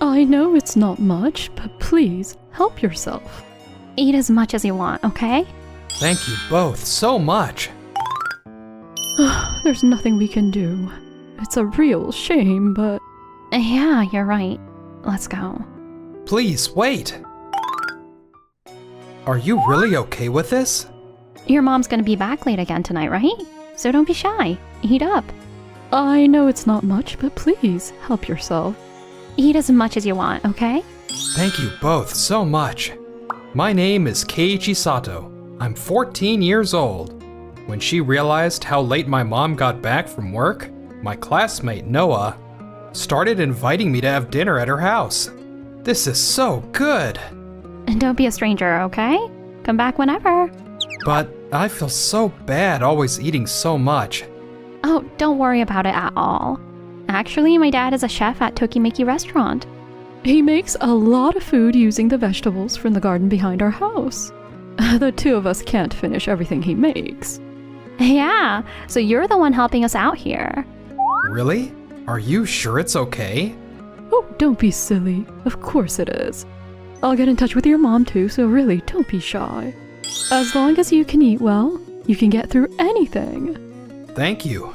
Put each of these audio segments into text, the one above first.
I know it's not much, but please, help yourself. Eat as much as you want, okay? Thank you both so much. There's nothing we can do. It's a real shame, but... Yeah, you're right. Let's go. Please, wait. Are you really okay with this? Your mom's gonna be back late again tonight, right? So don't be shy. Eat up. I know it's not much, but please, help yourself. Eat as much as you want, okay? Thank you both so much. My name is Keiichi Sato. I'm 14 years old. When she realized how late my mom got back from work, my classmate Noah started inviting me to have dinner at her house. This is so good. And don't be a stranger, okay? Come back whenever. But I feel so bad always eating so much. Oh, don't worry about it at all. Actually, my dad is a chef at Tokimeki Restaurant. He makes a lot of food using the vegetables from the garden behind our house. The two of us can't finish everything he makes. Yeah, so you're the one helping us out here. Really? Are you sure it's okay? Oh, don't be silly. Of course it is. I'll get in touch with your mom too, so really, don't be shy. As long as you can eat well, you can get through anything. Thank you.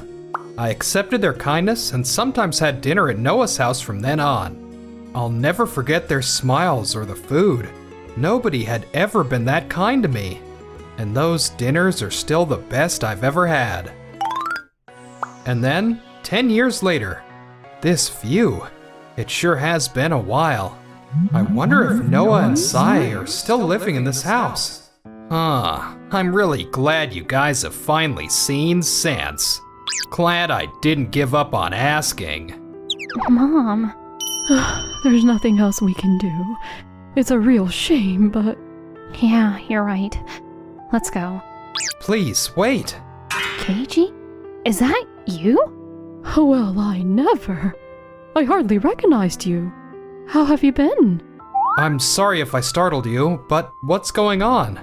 I accepted their kindness and sometimes had dinner at Noah's house from then on. I'll never forget their smiles or the food. Nobody had ever been that kind to me. And those dinners are still the best I've ever had. And then, 10 years later, this view. It sure has been a while. I wonder if Noah and Sai are still living in this house. I'm really glad you guys have finally seen sense. Glad I didn't give up on asking. Mom. There's nothing else we can do. It's a real shame, but... Yeah, you're right. Let's go. Please, wait. Keiji? Is that you? Well, I never. I hardly recognized you. How have you been? I'm sorry if I startled you, but what's going on?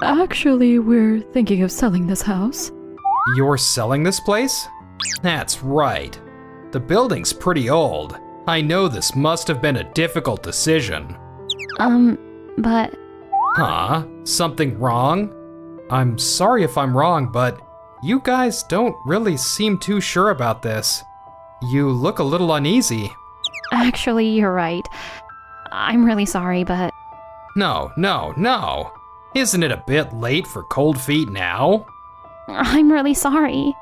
Actually, we're thinking of selling this house. You're selling this place? That's right. The building's pretty old. I know this must have been a difficult decision. But... Huh? Something wrong? I'm sorry if I'm wrong, but you guys don't really seem too sure about this. You look a little uneasy. Actually, you're right. I'm really sorry, but... No. Isn't it a bit late for cold feet now? I'm really sorry.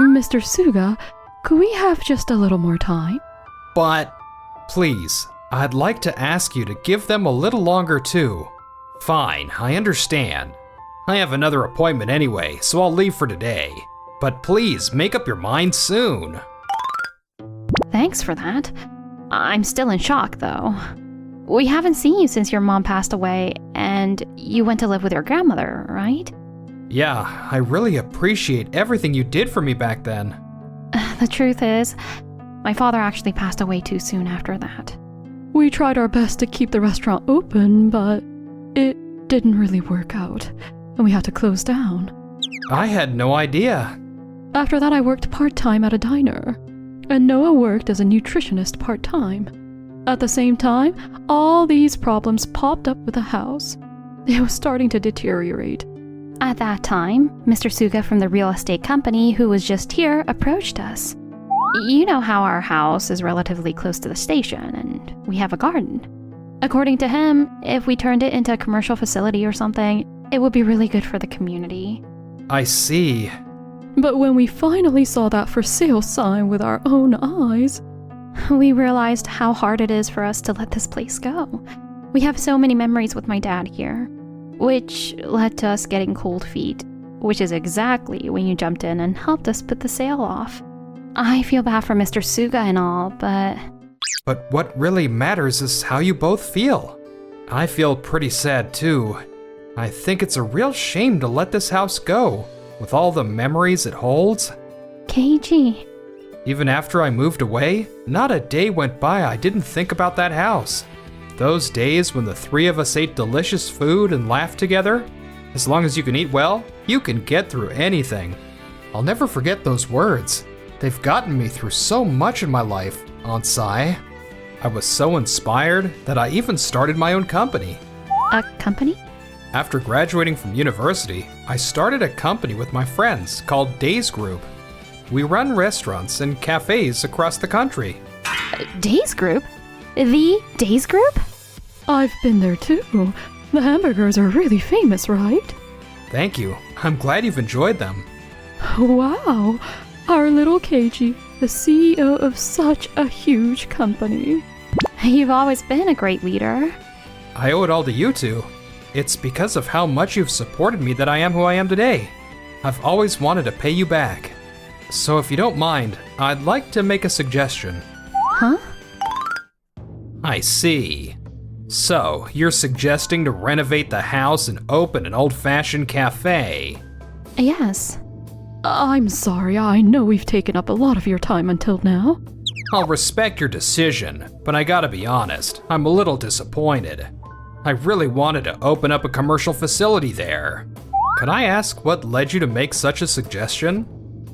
Mr. Suga, could we have just a little more time? But, please, I'd like to ask you to give them a little longer too. Fine, I understand. I have another appointment anyway, so I'll leave for today. But please, make up your mind soon. Thanks for that. I'm still in shock, though. We haven't seen you since your mom passed away, and you went to live with your grandmother, right? Yeah, I really appreciate everything you did for me back then. The truth is, my father actually passed away too soon after that. We tried our best to keep the restaurant open, but it didn't really work out, and we had to close down. I had no idea. After that, I worked part-time at a diner, and Noah worked as a nutritionist part-time. At the same time, all these problems popped up with the house. It was starting to deteriorate. At that time, Mr. Suga from the real estate company who was just here approached us. You know how our house is relatively close to the station, and we have a garden. According to him, if we turned it into a commercial facility or something, it would be really good for the community. I see. But when we finally saw that for sale sign with our own eyes, we realized how hard it is for us to let this place go. We have so many memories with my dad here, which led to us getting cold feet, which is exactly when you jumped in and helped us put the sale off. I feel bad for Mr. Suga and all, but... But what really matters is how you both feel. I feel pretty sad too. I think it's a real shame to let this house go, with all the memories it holds. Keiji. Even after I moved away, not a day went by I didn't think about that house. Those days when the three of us ate delicious food and laughed together. As long as you can eat well, you can get through anything. I'll never forget those words. They've gotten me through so much in my life, Aunt Sai. I was so inspired that I even started my own company. A company? After graduating from university, I started a company with my friends called Days Group. We run restaurants and cafes across the country. Days Group? The Days Group? I've been there too. The hamburgers are really famous, right? Thank you. I'm glad you've enjoyed them. Wow, our little Keiji, the CEO of such a huge company. You've always been a great leader. I owe it all to you two. It's because of how much you've supported me that I am who I am today. I've always wanted to pay you back. So if you don't mind, I'd like to make a suggestion. Huh? I see. So, you're suggesting to renovate the house and open an old-fashioned cafe. Yes. I'm sorry, I know we've taken up a lot of your time until now. I'll respect your decision, but I gotta be honest, I'm a little disappointed. I really wanted to open up a commercial facility there. Could I ask what led you to make such a suggestion?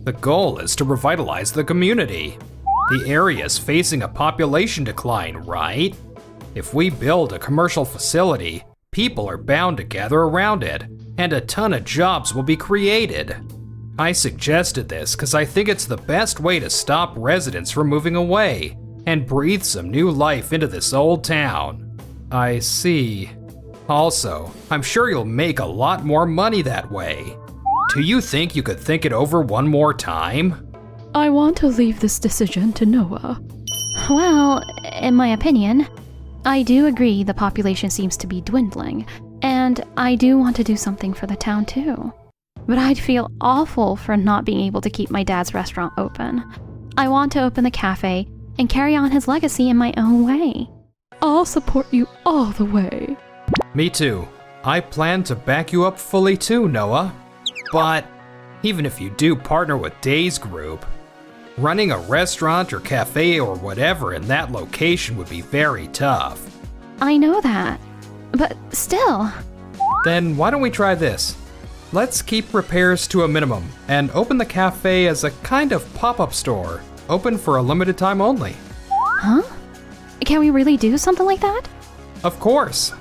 The goal is to revitalize the community. The area is facing a population decline, right? If we build a commercial facility, people are bound to gather around it, and a ton of jobs will be created. I suggested this because I think it's the best way to stop residents from moving away and breathe some new life into this old town. I see. Also, I'm sure you'll make a lot more money that way. Do you think you could think it over one more time? I want to leave this decision to Noah. Well, in my opinion, I do agree the population seems to be dwindling, and I do want to do something for the town too. But I'd feel awful for not being able to keep my dad's restaurant open. I want to open the cafe and carry on his legacy in my own way. I'll support you all the way. Me too. I plan to back you up fully too, Noah. But even if you do partner with Days Group, running a restaurant or cafe or whatever in that location would be very tough. I know that, but still. Then why don't we try this? Let's keep repairs to a minimum and open the cafe as a kind of pop-up store, open for a limited time only. Huh? Can we really do something like that? Of course.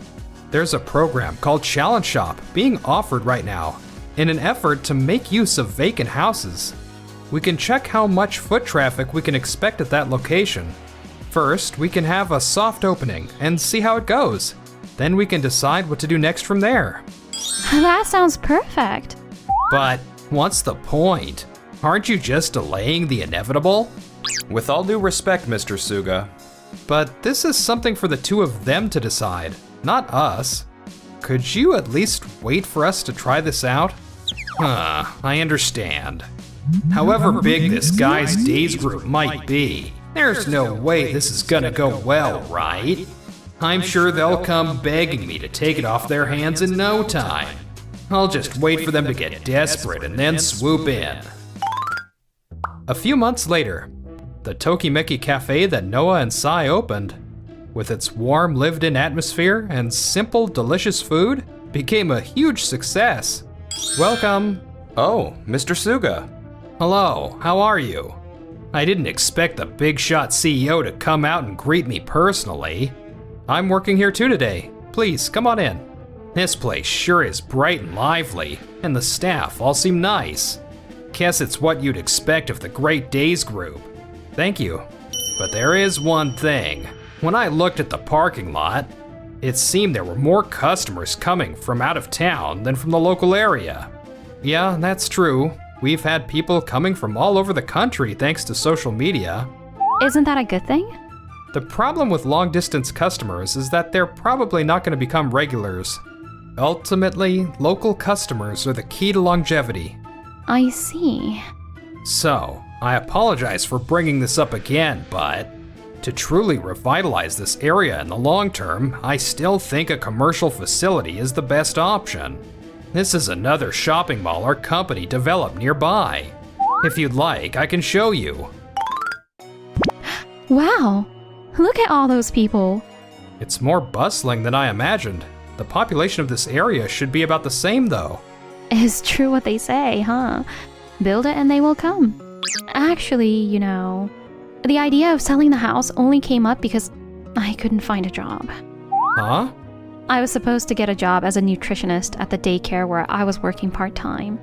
There's a program called Challenge Shop being offered right now in an effort to make use of vacant houses. We can check how much foot traffic we can expect at that location. First, we can have a soft opening and see how it goes. Then we can decide what to do next from there. That sounds perfect. But what's the point? Aren't you just delaying the inevitable? With all due respect, Mr. Suga, but this is something for the two of them to decide, not us. Could you at least wait for us to try this out? I understand. However big this guy's Days Group might be, there's no way this is gonna go well, right? I'm sure they'll come begging me to take it off their hands in no time. I'll just wait for them to get desperate and then swoop in. A few months later, the Tokimeki Cafe that Noah and Sai opened, with its warm, lived-in atmosphere and simple, delicious food, became a huge success. Welcome. Oh, Mr. Suga. Hello, how are you? I didn't expect the big shot CEO to come out and greet me personally. I'm working here too today. Please, come on in. This place sure is bright and lively, and the staff all seem nice. Guess it's what you'd expect of the Great Days Group. Thank you. But there is one thing. When I looked at the parking lot, it seemed there were more customers coming from out of town than from the local area. Yeah, that's true. We've had people coming from all over the country thanks to social media. Isn't that a good thing? The problem with long-distance customers is that they're probably not going to become regulars. Ultimately, local customers are the key to longevity. I see. So, I apologize for bringing this up again, but to truly revitalize this area in the long term, I still think a commercial facility is the best option. This is another shopping mall our company developed nearby. If you'd like, I can show you. Wow, look at all those people. It's more bustling than I imagined. The population of this area should be about the same though. It's true what they say, huh? Build it and they will come. Actually, the idea of selling the house only came up because I couldn't find a job. Huh? I was supposed to get a job as a nutritionist at the daycare where I was working part-time.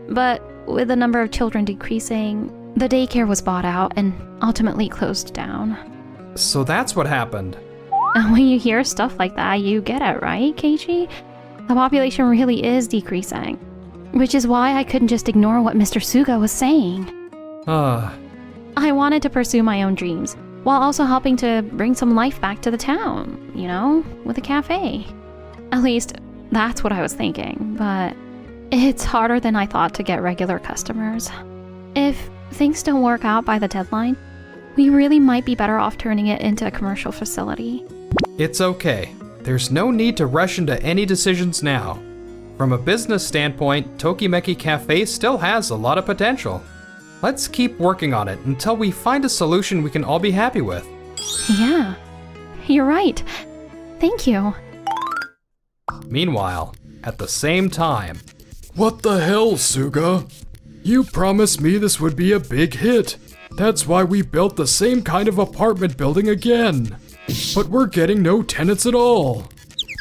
But with the number of children decreasing, the daycare was bought out and ultimately closed down. So that's what happened. And when you hear stuff like that, you get it, right, Keiichi? The population really is decreasing. Which is why I couldn't just ignore what Mr. Suga was saying. I wanted to pursue my own dreams, while also helping to bring some life back to the town, you know, with a cafe. At least, that's what I was thinking, but it's harder than I thought to get regular customers. If things don't work out by the deadline, we really might be better off turning it into a commercial facility. It's okay. There's no need to rush into any decisions now. From a business standpoint, Tokimeki Cafe still has a lot of potential. Let's keep working on it until we find a solution we can all be happy with. Yeah, you're right. Thank you. Meanwhile, at the same time... What the hell, Suga? You promised me this would be a big hit. That's why we built the same kind of apartment building again. But we're getting no tenants at all.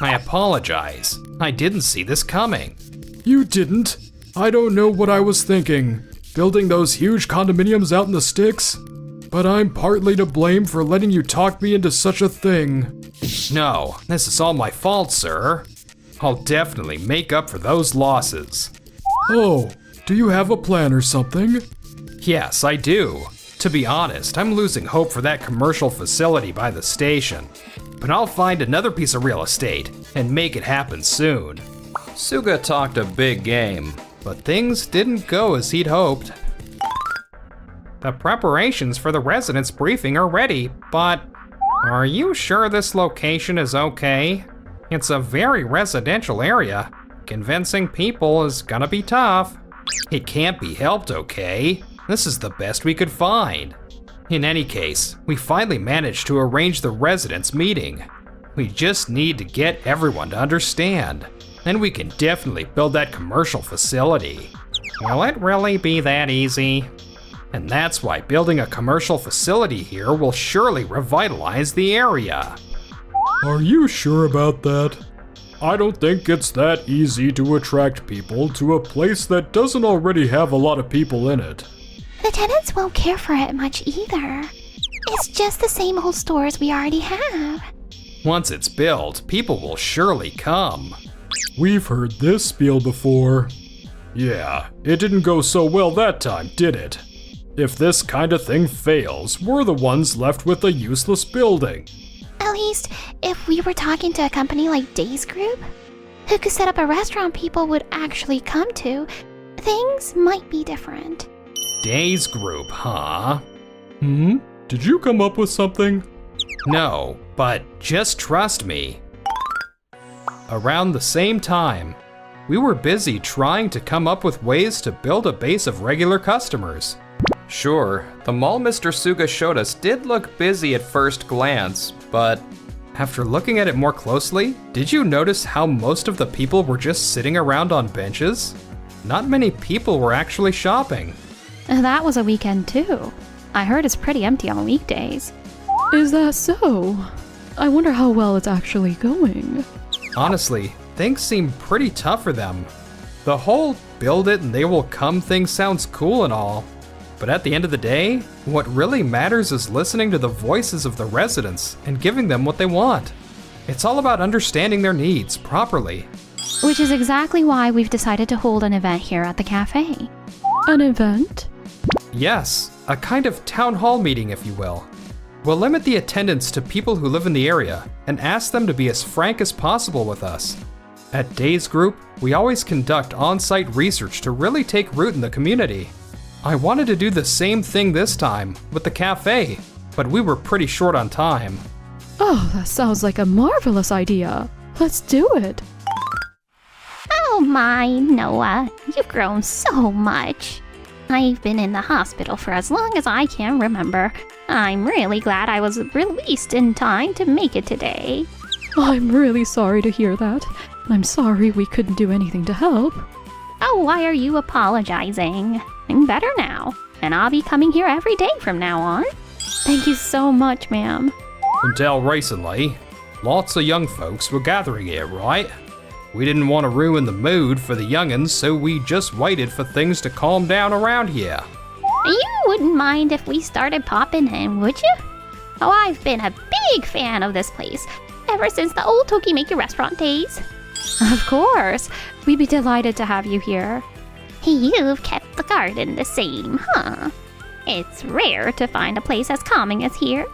I apologize. I didn't see this coming. You didn't? I don't know what I was thinking. Building those huge condominiums out in the sticks? But I'm partly to blame for letting you talk me into such a thing. No, this is all my fault, sir. I'll definitely make up for those losses. Oh, do you have a plan or something? Yes, I do. To be honest, I'm losing hope for that commercial facility by the station. But I'll find another piece of real estate and make it happen soon. Suga talked a big game, but things didn't go as he'd hoped. The preparations for the residents' briefing are ready, but are you sure this location is okay? It's a very residential area. Convincing people is gonna be tough. It can't be helped, okay? This is the best we could find. In any case, we finally managed to arrange the residents' meeting. We just need to get everyone to understand. Then we can definitely build that commercial facility. Will it really be that easy? And that's why building a commercial facility here will surely revitalize the area. Are you sure about that? I don't think it's that easy to attract people to a place that doesn't already have a lot of people in it. The tenants won't care for it much either. It's just the same old stores we already have. Once it's built, people will surely come. We've heard this spiel before. Yeah, it didn't go so well that time, did it? If this kind of thing fails, we're the ones left with a useless building. At least, if we were talking to a company like Days Group, who could set up a restaurant people would actually come to, things might be different. Days Group, huh? Did you come up with something? No, but just trust me. Around the same time, we were busy trying to come up with ways to build a base of regular customers. Sure, the mall Mr. Suga showed us did look busy at first glance, but after looking at it more closely, did you notice how most of the people were just sitting around on benches? Not many people were actually shopping. That was a weekend too. I heard it's pretty empty on weekdays. Is that so? I wonder how well it's actually going. Honestly, things seem pretty tough for them. The whole build it and they will come thing sounds cool and all, but at the end of the day, what really matters is listening to the voices of the residents and giving them what they want. It's all about understanding their needs properly. Which is exactly why we've decided to hold an event here at the cafe. An event? Yes, a kind of town hall meeting, if you will. We'll limit the attendance to people who live in the area and ask them to be as frank as possible with us. At Days Group, we always conduct on-site research to really take root in the community. I wanted to do the same thing this time with the cafe, but we were pretty short on time. Oh, that sounds like a marvelous idea. Let's do it. Oh my, Noah, you've grown so much. I've been in the hospital for as long as I can remember. I'm really glad I was released in time to make it today. I'm really sorry to hear that. I'm sorry we couldn't do anything to help. Oh, why are you apologizing? I'm better now, and I'll be coming here every day from now on. Thank you so much, ma'am. Until recently, lots of young folks were gathering here, right? We didn't want to ruin the mood for the young'uns, so we just waited for things to calm down around here. You wouldn't mind if we started popping in, would you? Oh, I've been a big fan of this place ever since the old Tokimeki restaurant days. Of course. We'd be delighted to have you here. You've kept the garden the same, huh? It's rare to find a place as calming as here.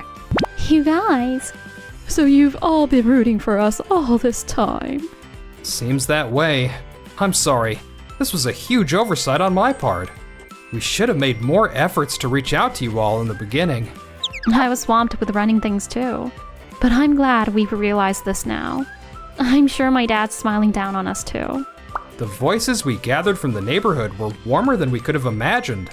You guys. So you've all been rooting for us all this time. Seems that way. I'm sorry. This was a huge oversight on my part. We should have made more efforts to reach out to you all in the beginning. I was swamped with running things too. But I'm glad we've realized this now. I'm sure my dad's smiling down on us too. The voices we gathered from the neighborhood were warmer than we could have imagined.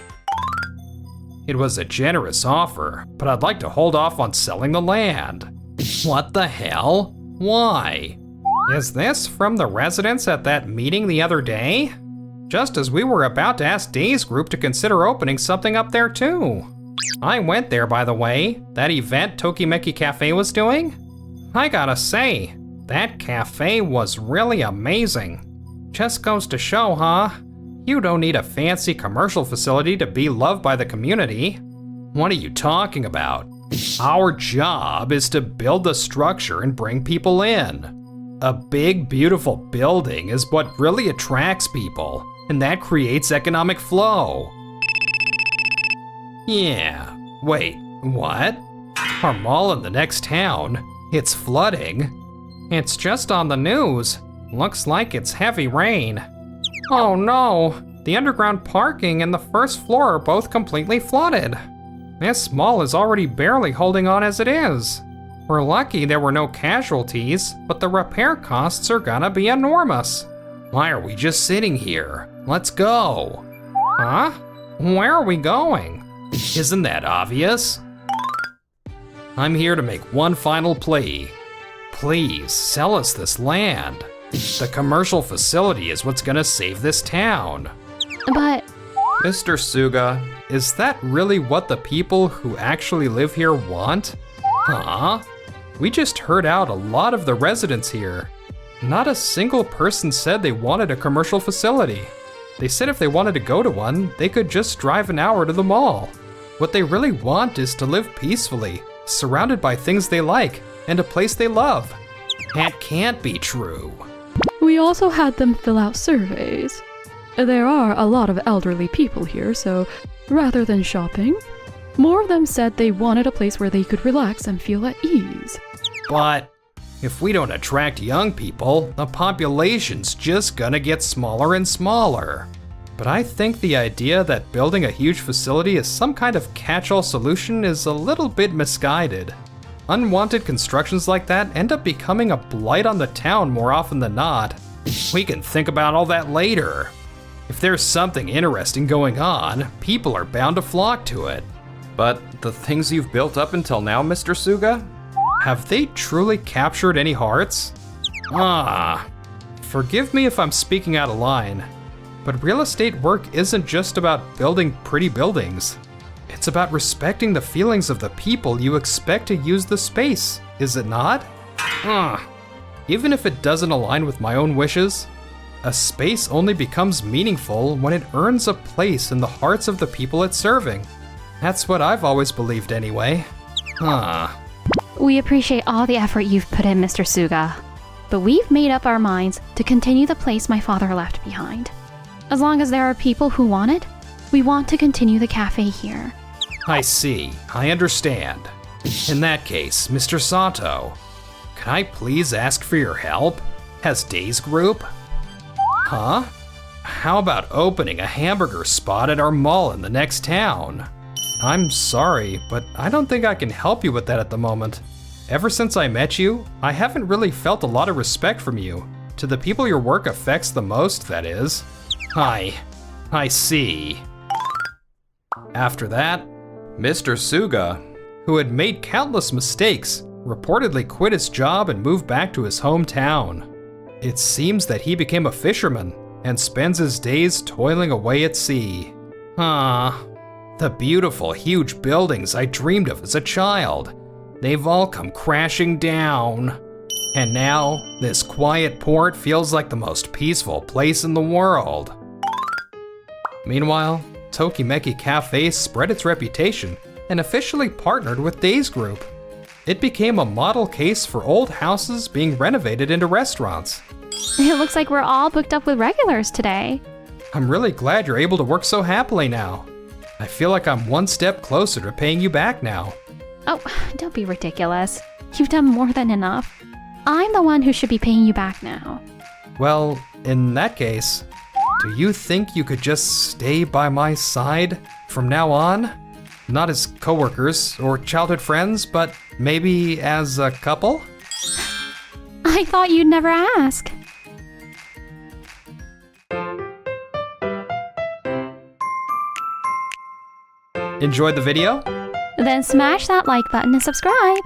It was a generous offer, but I'd like to hold off on selling the land. What the hell? Why? Is this from the residents at that meeting the other day? Just as we were about to ask Day's group to consider opening something up there too. I went there, by the way, that event Tokimeki Cafe was doing. I gotta say, that cafe was really amazing. Just goes to show, huh? You don't need a fancy commercial facility to be loved by the community. What are you talking about? Our job is to build the structure and bring people in. A big, beautiful building is what really attracts people, and that creates economic flow. Yeah, wait, what? Our mall in the next town? It's flooding? It's just on the news. Looks like it's heavy rain. Oh no, the underground parking and the first floor are both completely flooded. This mall is already barely holding on as it is. We're lucky there were no casualties, but the repair costs are gonna be enormous. Why are we just sitting here? Let's go. Huh? Where are we going? Isn't that obvious? I'm here to make one final plea. Please sell us this land. The commercial facility is what's gonna save this town. But Mr. Suga, is that really what the people who actually live here want? Huh? We just heard out a lot of the residents here. Not a single person said they wanted a commercial facility. They said if they wanted to go to one, they could just drive an hour to the mall. What they really want is to live peacefully, surrounded by things they like, and a place they love. That can't be true. We also had them fill out surveys. There are a lot of elderly people here, so rather than shopping, more of them said they wanted a place where they could relax and feel at ease. But if we don't attract young people, the population's just gonna get smaller and smaller. But I think the idea that building a huge facility is some kind of catch-all solution is a little bit misguided. Unwanted constructions like that end up becoming a blight on the town more often than not. We can think about all that later. If there's something interesting going on, people are bound to flock to it. But the things you've built up until now, Mr. Suga? Have they truly captured any hearts? Forgive me if I'm speaking out of line, but real estate work isn't just about building pretty buildings. It's about respecting the feelings of the people you expect to use the space, is it not? Even if it doesn't align with my own wishes, a space only becomes meaningful when it earns a place in the hearts of the people it's serving. That's what I've always believed anyway. we appreciate all the effort you've put in, Mr. Suga. But we've made up our minds to continue the place my father left behind. As long as there are people who want it, we want to continue the cafe here. I see. I understand. In that case, Mr. Sato, can I please ask for your help? Has Day's group? Huh? How about opening a hamburger spot at our mall in the next town? I'm sorry, but I don't think I can help you with that at the moment. Ever since I met you, I haven't really felt a lot of respect from you. To the people your work affects the most, that is. I see. After that, Mr. Suga, who had made countless mistakes, reportedly quit his job and moved back to his hometown. It seems that he became a fisherman and spends his days toiling away at sea. The beautiful, huge buildings I dreamed of as a child. they've all come crashing down. And now, this quiet port feels like the most peaceful place in the world. Meanwhile, Tokimeki Cafe spread its reputation and officially partnered with Days Group. It became a model case for old houses being renovated into restaurants. It looks like we're all booked up with regulars today. I'm really glad you're able to work so happily now. I feel like I'm one step closer to paying you back now. Oh, don't be ridiculous. You've done more than enough. I'm the one who should be paying you back now. Well, in that case, do you think you could just stay by my side from now on? Not as coworkers or childhood friends, but maybe as a couple? I thought you'd never ask. Enjoyed the video? Then smash that like button and subscribe.